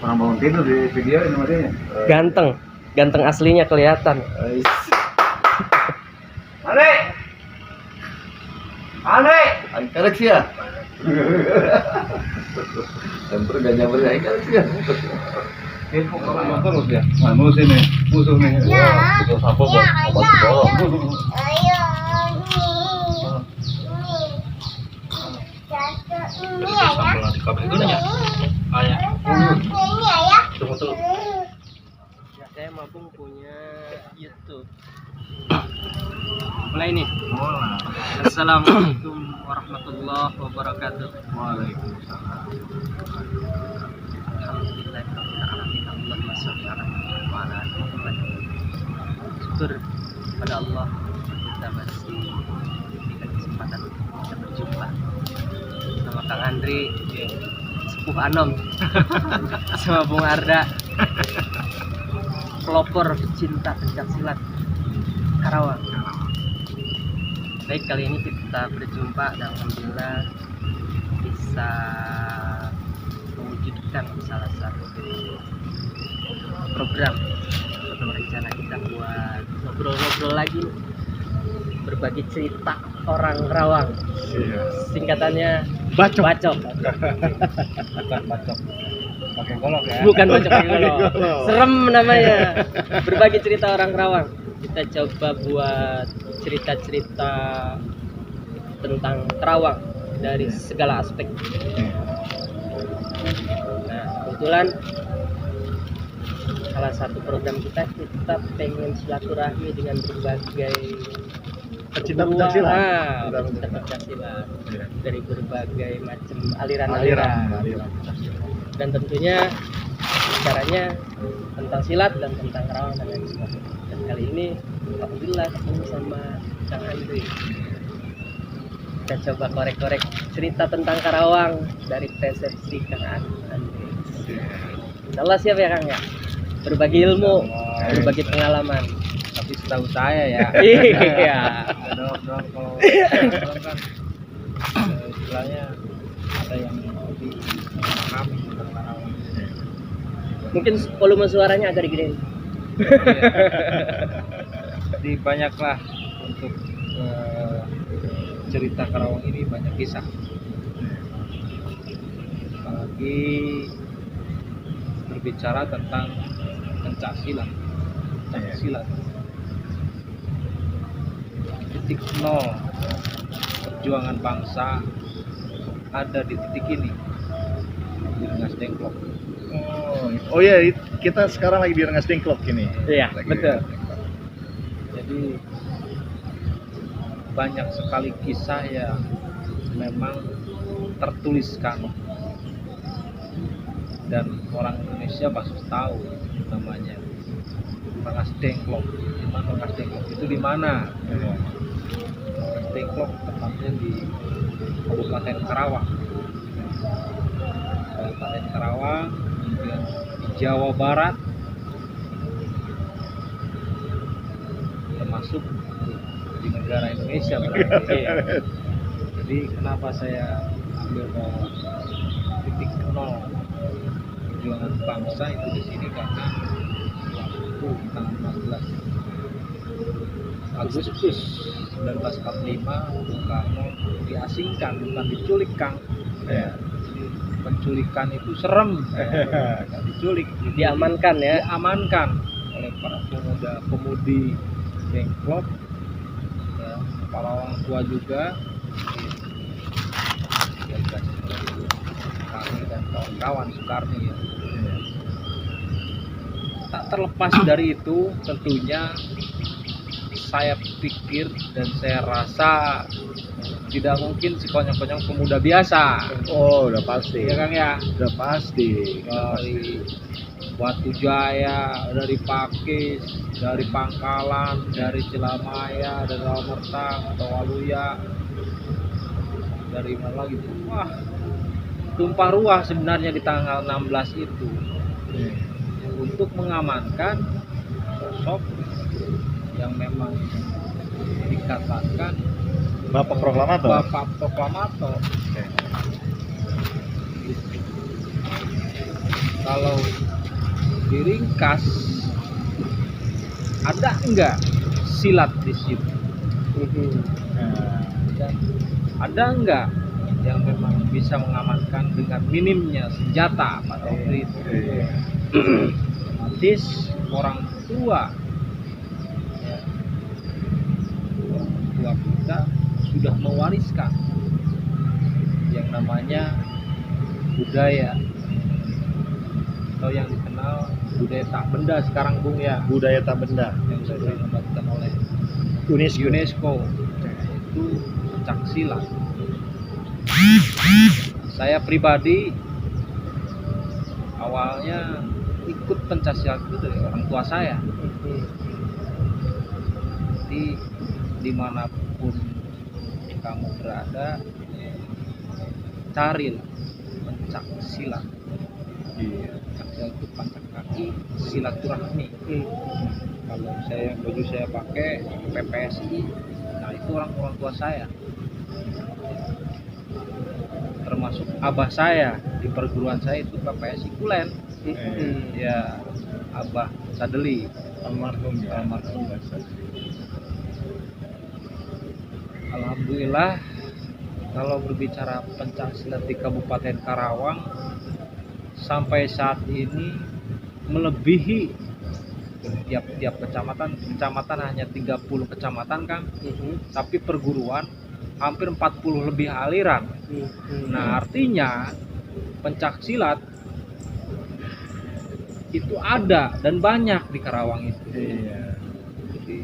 Orang bangun tidur di video ini makanya. Ganteng aslinya kelihatan. Ane, angkerek sih ya. Sempur gak nyamper ya angkerek sih ya. Info kalau terus ya. Nah, musuh nih. Kita sapa kok. Ayo ini ya. Saya Mapung punya YouTube. Mulai nih. Assalamualaikum warahmatullahi wabarakatuh. Waalaikumsalam. Syukur pada Allah kita masih diberikan kesempatan kita berjumpa sama Kang Andri, Sepuh Anom, sama Bung Arda, pelopor pecinta pencaksilat Karawang. Baik, kali ini kita berjumpa dan alhamdulillah bisa mewujudkan salah satu program atau rencana kita buat ngobrol-ngobrol lagi, berbagi cerita orang Karawang. Singkatannya bacok. Bukan bacok. Pakai golok ya. Bukan bacok pakai golok. Serem namanya. Berbagi cerita orang Karawang. Kita coba buat cerita-cerita tentang Karawang dari segala aspek. Nah, kebetulan salah satu program kita pengen silaturahmi dengan berbagai Pecinta pencaksilat. Pecinta pencaksilat dari berbagai macam aliran. Dan tentunya caranya tentang silat dan tentang Karawang dan lain sebagainya. Dan kali ini alhamdulillah ketemu sama Kang Andri. Kita coba korek-korek cerita tentang Karawang dari persepsi Kang Andri. Insyaallah siap ya Kang ya? Berbagi ilmu, berbagi pengalaman. Tapi setahu saya ya. Iya. Dong kalau kan istilahnya ada yang lebih kami tentang Karawang. Mungkin volume suaranya agak digedein. Jadi banyaklah untuk cerita Karawang ini, banyak kisah. Apalagi berbicara tentang pencaksilat. Titik nol perjuangan bangsa ada di titik ini, di Rengas Dengklok. Oh iya, kita sekarang lagi di Rengas Dengklok ini. Iya, betul. Jadi banyak sekali kisah yang memang tertuliskan dan orang Indonesia pasti tahu namanya Rengas Dengklok. Di mana Rengas Dengklok itu di mana? Rengas Dengklok tepatnya di Kabupaten Karawang. Kabupaten Karawang, kemudian di Jawa Barat, termasuk di negara Indonesia berarti. Jadi kenapa saya ambil titik nol perjuangan bangsa itu di sini, karena waktu tanggal 14 Agustus 1945 Bung Karno diasingkan, bukan diculik Kang. Penculikan itu serem, diculik, Diamankan ya. diamankan oleh para pemudi Dengklok, ya, para orang tua juga, kami dan kawan-kawan Soekarni ya. Tak terlepas dari itu, tentunya saya pikir dan saya rasa tidak mungkin si konyol-konyol pemuda biasa. Oh, udah pasti. Ya Kang ya, Udah pasti. dari Batu Jaya, dari Pakis, dari Pangkalan, dari Cilamaya, dari Lamertang atau Waluya, dari mana lagi? Wah, tumpah ruah sebenarnya di tanggal 16 itu untuk mengamankan sosok yang memang dikatakan Bapak Proklamator. Bapak Proklamator. kalau diringkas, ada enggak silat di situ? Dan ada enggak yang memang bisa mengamankan dengan minimnya senjata pada waktu itu? Otomatis orang tua, ya, orang tua kita sudah mewariskan yang namanya budaya, atau yang dikenal budaya tak benda sekarang Bung ya, Budaya tak benda. yang sudah dinobatkan oleh UNESCO. UNESCO, itu pencak silat. Saya pribadi awalnya ikut pencak silat itu dari orang tua saya. Jadi dimanapun kamu berada, carilah pencak silat. Pencak silat itu pancak kaki, silaturahmi. Kalau saya baju saya pakai PPSI, nah itu orang tua saya, termasuk abah saya di perguruan saya itu PPSI Kulen, ya Abah Sadeli, Almarhum ya. almarhum. Alhamdulillah, kalau berbicara pencak silat di Kabupaten Karawang sampai saat ini melebihi tiap kecamatan hanya 30 kecamatan Kang, tapi perguruan hampir 40 lebih aliran. Nah, artinya pencak silat itu ada dan banyak di Karawang itu. Jadi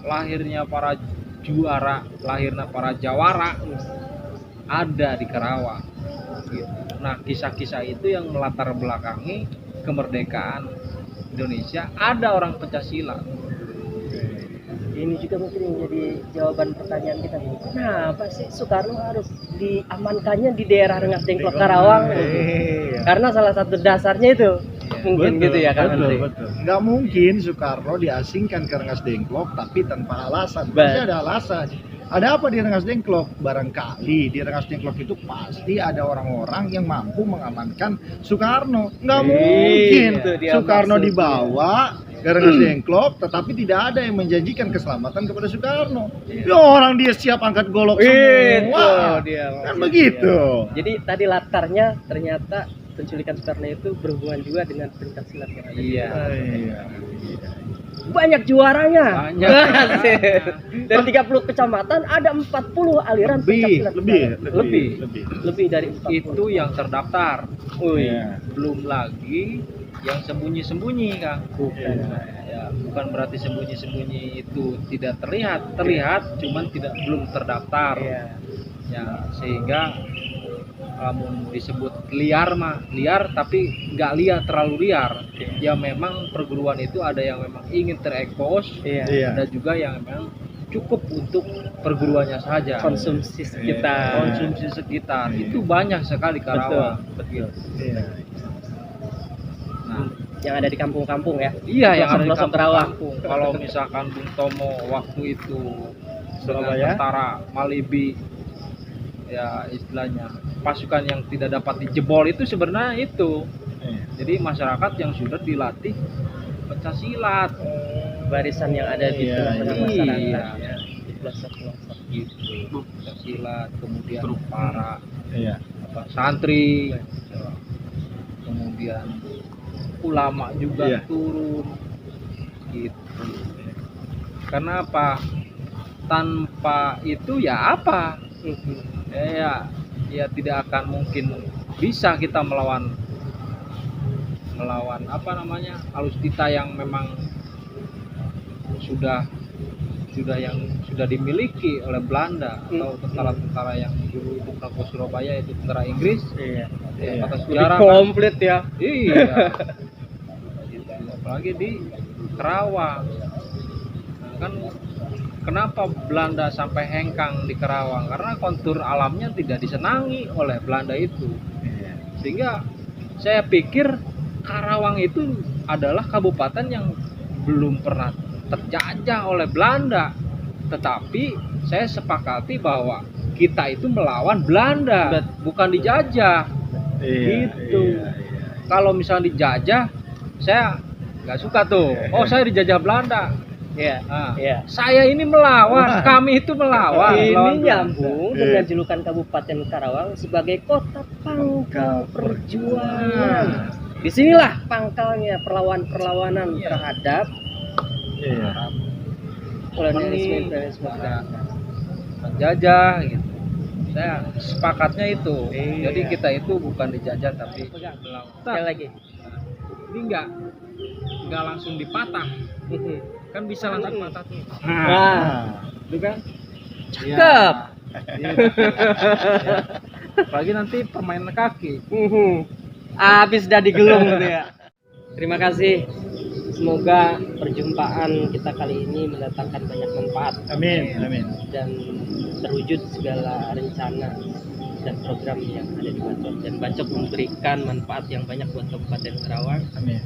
lahirnya para juara, lahirnya para jawara ada di Karawang. Gitu. Nah, kisah-kisah itu yang melatar belakangi kemerdekaan Indonesia, ada orang pencak silat. Ini juga mungkin menjadi jawaban pertanyaan kita nih. Kenapa sih Soekarno harus diamankannya di daerah Rengas Dengklok Karawang? Karena salah satu dasarnya itu mungkin gitu ya Kang Andri. Betul. Nggak mungkin Soekarno diasingkan ke Rengas Dengklok tapi tanpa alasan. Pasti ada alasan. Ada apa di Rengas Dengklok? Barangkali di Rengas Dengklok itu pasti ada orang-orang yang mampu mengamankan Soekarno. Nggak mungkin Itu dia Soekarno maksudnya. dibawa ke Rengas Dengklok tetapi tidak ada yang menjanjikan keselamatan kepada Soekarno. Ya orang dia siap angkat golok semua. dia. Kan begitu. Jadi tadi latarnya ternyata penculikan Soekarno itu berhubungan juga dengan pencak silat yang ada. Iya. Iya. Banyak juaranya. Banyak. Dari 30 kecamatan ada 40 aliran pencak silat. Lebih dari 40. Itu yang terdaftar. Iya. Belum lagi yang sembunyi-sembunyi Kang. Bukan. Ya, bukan berarti sembunyi-sembunyi itu tidak terlihat, cuman belum terdaftar. Iya. Ya, sehingga namun disebut liar tapi nggak liar, terlalu liar. Ya memang perguruan itu ada yang memang ingin terekspos, Iya. ada juga yang memang cukup untuk perguruannya saja. Konsumsi sekitar. Konsumsi sekitar itu banyak sekali Karawang. Betul. Iya. Nah, Yang ada di kampung-kampung ya. iya yang ada di Pelosok-pelosok Karawang. kampung. Kalau misalkan Bung Tomo waktu itu dengan Surabaya? tentara Malibi, ya istilahnya pasukan yang tidak dapat dijebol itu sebenarnya itu. Jadi masyarakat yang sudah dilatih pencak silat. Barisan yang ada di Iya, tengah-tengah iya. masyarakat. Di pelosok-pelosok. Gitu. Pencak silat, kemudian para Iya. santri, kemudian ulama juga Iya. turun gitu. Karena apa? Tanpa itu ya apa? Ya tidak akan mungkin bisa kita melawan apa namanya, alutsista yang memang sudah dimiliki oleh Belanda atau tentara-tentara yang dulu itu Prabowo Surabaya itu tentara Inggris. Iya. Ya, kata Jadi sejarah kan. komplit ya. Iya. Gitu. Apalagi di Karawang. Nah, kan kenapa Belanda sampai hengkang di Karawang? Karena kontur alamnya tidak disenangi oleh Belanda itu. Sehingga saya pikir Karawang itu adalah kabupaten yang belum pernah terjajah oleh Belanda. Tetapi saya sepakati bahwa kita itu melawan Belanda, bukan dijajah. Gitu. kalau misalnya dijajah, saya nggak suka tuh. Oh, saya dijajah Belanda. Iya. Nah, Iya. saya ini melawan, kami itu melawan. Ini Lawan nyambung Iya. dengan julukan Kabupaten Karawang sebagai kota pangkal perjuangan. Disinilah pangkalnya perlawanan Iya. terhadap Iya. kolonialisme. menjajah gitu. Saya sepakatnya itu. Iya. Jadi kita itu bukan dijajah tapi Pegang. melawan. Sekali lagi. Ini nggak langsung dipatah. Kan bisa langsung patah tuh. Nah, Itu kan? cakep. Apalagi nanti permainan kaki. Habis dah digelung gitu ya. Terima kasih. Semoga perjumpaan kita kali ini mendatangkan banyak manfaat Amin, amin. dan terwujud segala rencana dan program yang ada di Bacok, dan Bacok memberikan manfaat yang banyak buat Kabupaten Karawang, Amin.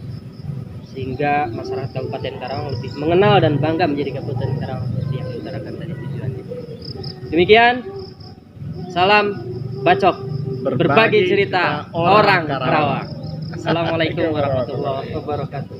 sehingga masyarakat Kabupaten Karawang lebih mengenal dan bangga menjadi Kabupaten Karawang seperti yang diutarakan tadi tujuannya. Demikian, salam Bacok, berbagi cerita orang Karawang. Assalamualaikum warahmatullahi wabarakatuh.